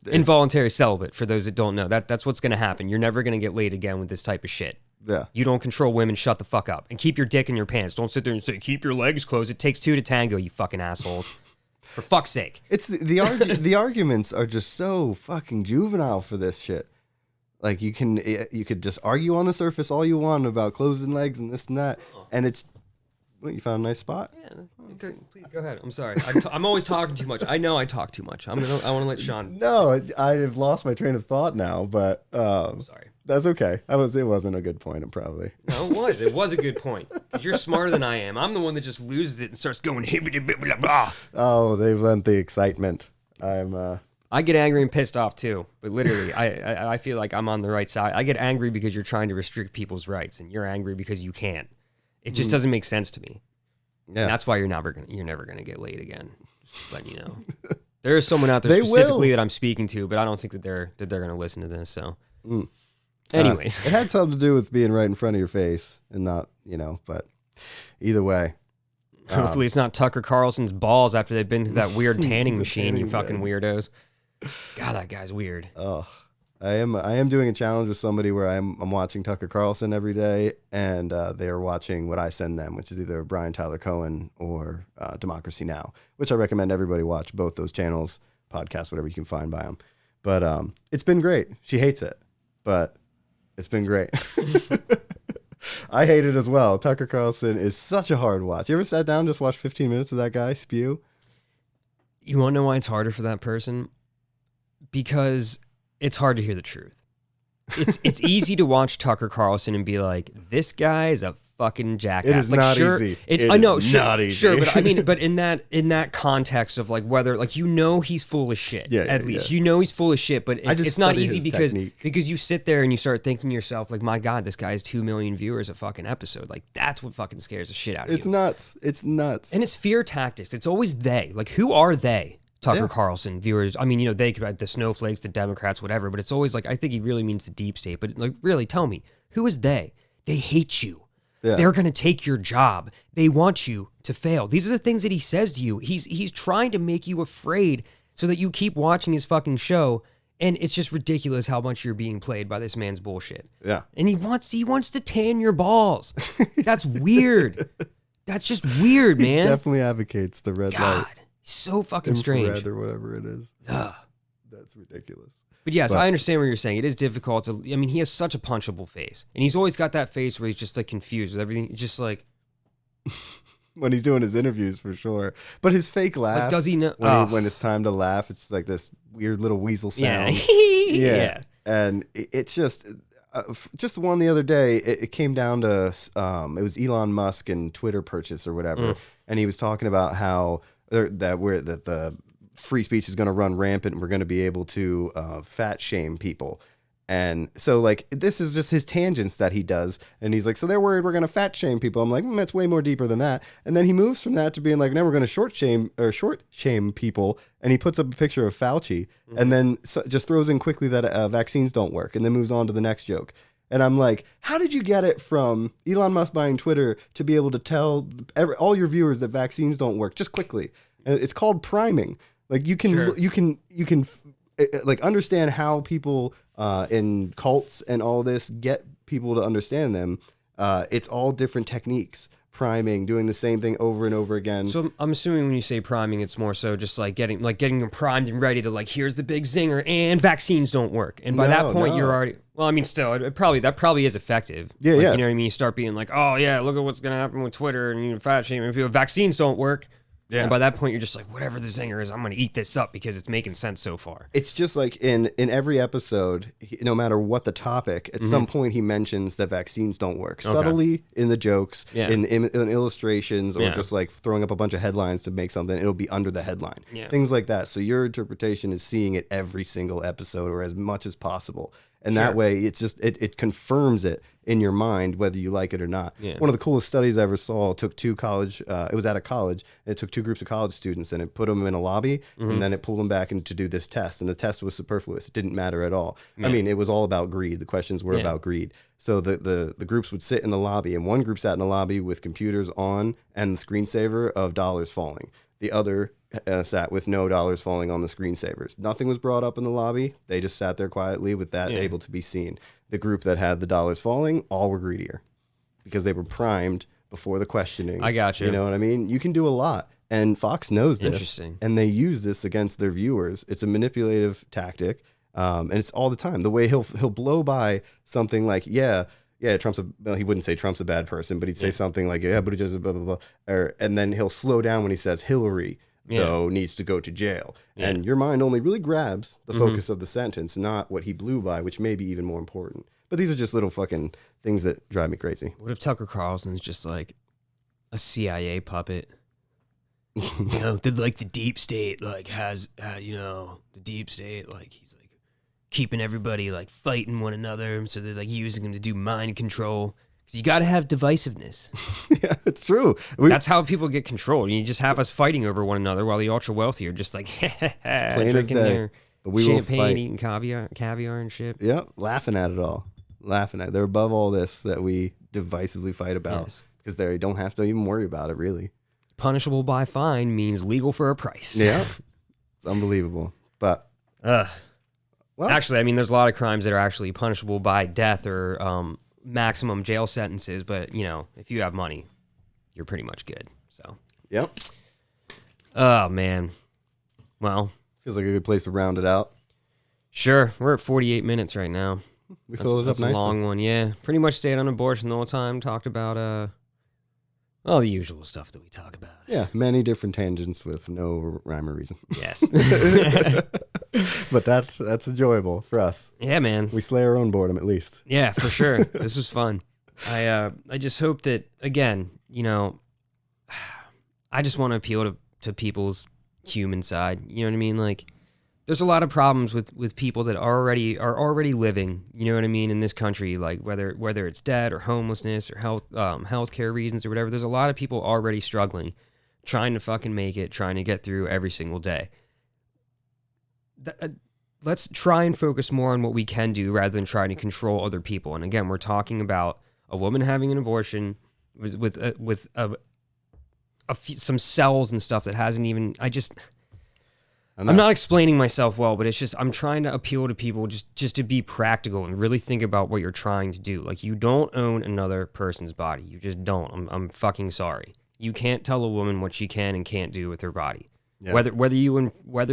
Involuntary celibate, for those that don't know. That's what's going to happen. You're never going to get laid again with this type of shit. Yeah. You don't control women. Shut the fuck up. And keep your dick in your pants. Don't sit there and say, keep your legs closed. It takes two to tango, you fucking assholes. For fuck's sake. It's the arguments are just so fucking juvenile for this shit. Like, you could just argue on the surface all you want about closing legs and this and that, and it's, what, you found a nice spot? Yeah, please go ahead. I'm sorry. I'm always talking too much. I know I talk too much. I want to let Sean. No, I've lost my train of thought now, but I'm sorry. That's okay. It wasn't a good point, probably. No, it was. It was a good point. Because you're smarter than I am. I'm the one that just loses it and starts going hibbity blah blah. Oh, they've lent the excitement. I get angry and pissed off too, but literally, I feel like I'm on the right side. I get angry because you're trying to restrict people's rights, and you're angry because you can't. It just doesn't make sense to me. Yeah, and that's why you're never gonna get laid again. But there is someone out there specifically that I'm speaking to, but I don't think that they're gonna listen to this. So, anyways, it had something to do with being right in front of your face and not, But either way. Hopefully, it's not Tucker Carlson's balls after they've been through that weird tanning machine. You fucking weirdos. God, that guy's weird. Oh, I am doing a challenge with somebody where I'm watching Tucker Carlson every day, and they are watching what I send them, which is either Brian Tyler Cohen or Democracy Now!, which I recommend everybody watch, both those channels, podcasts, whatever you can find by them. But it's been great. She hates it, but it's been great. I hate it as well. Tucker Carlson is such a hard watch. You ever sat down and just watched 15 minutes of that guy spew? You want to know why it's harder for that person? Because it's hard to hear the truth. It's easy to watch Tucker Carlson and be like, this guy is a fucking jackass. It is like, not sure, easy. I know, is sure, not easy. Sure, but I mean, but in that context of like whether like he's full of shit. At least he's full of shit. But it's not easy because you sit there and you start thinking to yourself like, my God, this guy has 2 million viewers a fucking episode. Like that's what fucking scares the shit out of you. It's nuts. It's nuts. And it's fear tactics. It's always they. Like who are they? Tucker Carlson viewers. I mean, they could the snowflakes, the Democrats, whatever, but it's always like, I think he really means the deep state. But like, really, tell me, who is they? They hate you. Yeah. They're going to take your job. They want you to fail. These are the things that he says to you. He's trying to make you afraid so that you keep watching his fucking show. And it's just ridiculous how much you're being played by this man's bullshit. Yeah. And he wants to tan your balls. That's weird. That's just weird, man. He definitely advocates the red God, light. so fucking Infrared strange. or whatever it is. Ugh. That's ridiculous. But yes, I understand what you're saying. It is difficult to. I mean, he has such a punchable face, and he's always got that face where he's just like confused with everything. Just like when he's doing his interviews, for sure. But his fake laugh. Like, does he know when it's time to laugh? It's like this weird little weasel sound. Yeah. And it's just one the other day. It came down to it was Elon Musk and Twitter purchase or whatever, and he was talking about how that the free speech is going to run rampant and we're going to be able to fat shame people. And so, like, this is just his tangents that he does. And he's like, so they're worried we're going to fat shame people. I'm like, that's way more deeper than that. And then he moves from that to being like, now we're going to short shame people. And he puts up a picture of Fauci and then just throws in quickly that vaccines don't work and then moves on to the next joke. And I'm like, how did you get it from Elon Musk buying Twitter to be able to tell all your viewers that vaccines don't work just quickly? And it's called priming. Like you can like understand how people in cults and all this get people to understand them. It's all different techniques. Priming, doing the same thing over and over again. So I'm assuming when you say priming, it's more so just like getting them primed and ready to like, here's the big zinger, and vaccines don't work. And by that point, you're already. Well, I mean, still, that probably is effective. Yeah, like, yeah. You know what I mean? You start being like, oh yeah, look at what's gonna happen with Twitter and fat shaming people. Vaccines don't work. Yeah. And by that point, you're just like, whatever the zinger is, I'm going to eat this up because it's making sense so far. It's just like in every episode, no matter what the topic, at some point he mentions that vaccines don't work. Okay. Subtly in the jokes, in illustrations, or just like throwing up a bunch of headlines to make something, it'll be under the headline. Yeah. Things like that. So your interpretation is seeing it every single episode or as much as possible. And that way, it's just it confirms it in your mind, whether you like it or not. Yeah. One of the coolest studies I ever saw took it was at a college, and it took two groups of college students, and it put them in a lobby, and then it pulled them back in to do this test. And the test was superfluous. It didn't matter at all. Yeah. I mean, it was all about greed. The questions were about greed. So the groups would sit in the lobby, and one group sat in the lobby with computers on and the screensaver of dollars falling. The other sat with no dollars falling on the screensavers. Nothing was brought up in the lobby. They just sat there quietly with that able to be seen. The group that had the dollars falling, all were greedier because they were primed before the questioning. I got you. You know what I mean? You can do a lot. And Fox knows this. Interesting. And they use this against their viewers. It's a manipulative tactic. And it's all the time. The way he'll blow by something like, he wouldn't say Trump's a bad person, but he'd say something like, but it just blah, blah, blah. And then he'll slow down when he says Hillary, though, needs to go to jail. Yeah. And your mind only really grabs the focus of the sentence, not what he blew by, which may be even more important. But these are just little fucking things that drive me crazy. What if Tucker Carlson's just like a CIA puppet? The deep state, like, has, the deep state, like, he's like keeping everybody like fighting one another. So they're like using him to do mind control. Because you got to have divisiveness. Yeah, it's true. That's how people get controlled. You just have us fighting over one another while the ultra wealthy are just like drinking their champagne, eating caviar and shit. Yeah, laughing at it all. They're above all this that we divisively fight about because they don't have to even worry about it, really. Punishable by fine means legal for a price. Yeah, it's unbelievable. But actually, I mean, there's a lot of crimes that are actually punishable by death or maximum jail sentences. But if you have money, you're pretty much good. So. Yep. Oh man. Well. Feels like a good place to round it out. Sure, we're at 48 minutes right now. We filled it up nicely. That's a long one, yeah. Pretty much stayed on abortion the whole time. Talked about the usual stuff that we talk about. Yeah, many different tangents with no rhyme or reason. Yes. But that's enjoyable for us. Yeah, man. We slay our own boredom at least. Yeah, for sure. This was fun. I just hope that, again, I just want to appeal to people's human side. You know what I mean? Like, there's a lot of problems with people that are already living, you know what I mean, in this country, like whether it's debt or homelessness or healthcare reasons or whatever. There's a lot of people already struggling, trying to fucking make it, trying to get through every single day. Let's try and focus more on what we can do rather than trying to control other people. And again, we're talking about a woman having an abortion with some cells and stuff that hasn't even. I'm not explaining myself well, but it's just I'm trying to appeal to people just to be practical and really think about what you're trying to do. Like, you don't own another person's body. You just don't. I'm fucking sorry. You can't tell a woman what she can and can't do with her body. Yeah. Whether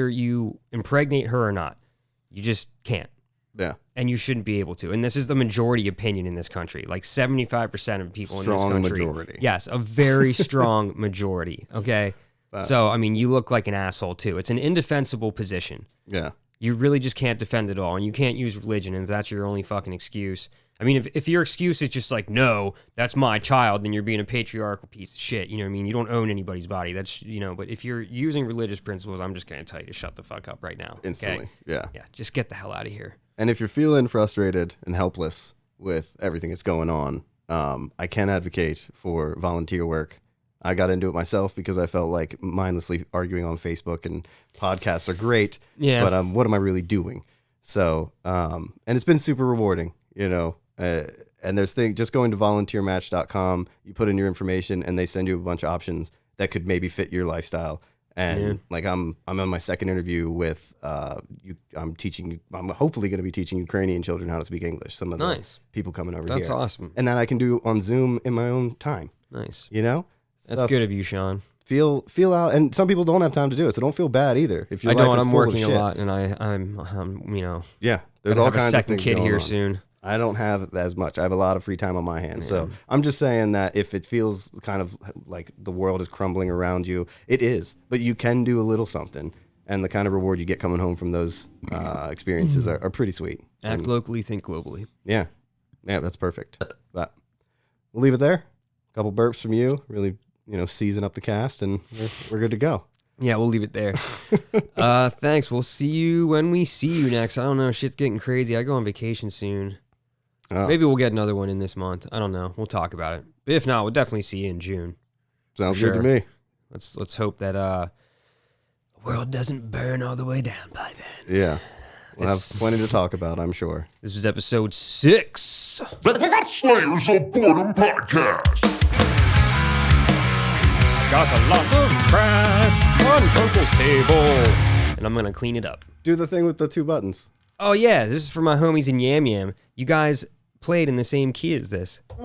you impregnate her or not, you just can't. Yeah. And you shouldn't be able to. And this is the majority opinion in this country. Like 75% of people in this country. Strong majority. Yes, a very strong majority. Okay. So, I mean, you look like an asshole, too. It's an indefensible position. Yeah. You really just can't defend it all, and you can't use religion, and if that's your only fucking excuse. I mean, if your excuse is just like, no, that's my child, then you're being a patriarchal piece of shit. You know what I mean? You don't own anybody's body. That's, but if you're using religious principles, I'm just going to tell you to shut the fuck up right now. Instantly. Okay? Yeah. Yeah, just get the hell out of here. And if you're feeling frustrated and helpless with everything that's going on, I can advocate for volunteer work. I got into it myself because I felt like mindlessly arguing on Facebook and podcasts are great, but what am I really doing? So, and it's been super rewarding, and there's just going to volunteermatch.com, you put in your information and they send you a bunch of options that could maybe fit your lifestyle. And like I'm on my second interview with I'm hopefully going to be teaching Ukrainian children how to speak English. Some of the people coming over here. That's awesome. And that I can do on Zoom in my own time. Nice. That's good of you, Sean. Feel out, and some people don't have time to do it, so don't feel bad either. If your life is I'm full working of a shit. lot, and I'm yeah. There's all kinds of things. Second kid here on. soon. I don't have as much. I have a lot of free time on my hands, so I'm just saying that if it feels kind of like the world is crumbling around you, it is. But you can do a little something, and the kind of reward you get coming home from those experiences are pretty sweet. Act locally, think globally. Yeah, that's perfect. But we'll leave it there. A couple burps from you, really. Season up the cast, and we're good to go. Yeah, we'll leave it there. Thanks. We'll see you when we see you next. I don't know. Shit's getting crazy. I go on vacation soon. Maybe we'll get another one in this month. I don't know. We'll talk about it. But if not, we'll definitely see you in June. Sounds good to me. Let's hope that the world doesn't burn all the way down by then. Yeah. We'll have plenty to talk about, I'm sure. This was episode 6. The Slayers of Boredom Podcast. Got a lot of trash on Coco's table, and I'm gonna clean it up. Do the thing with the 2 buttons. Oh yeah, this is for my homies in Yam Yam. You guys played in the same key as this. Hey.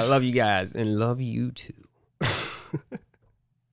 Love you guys, and love you too.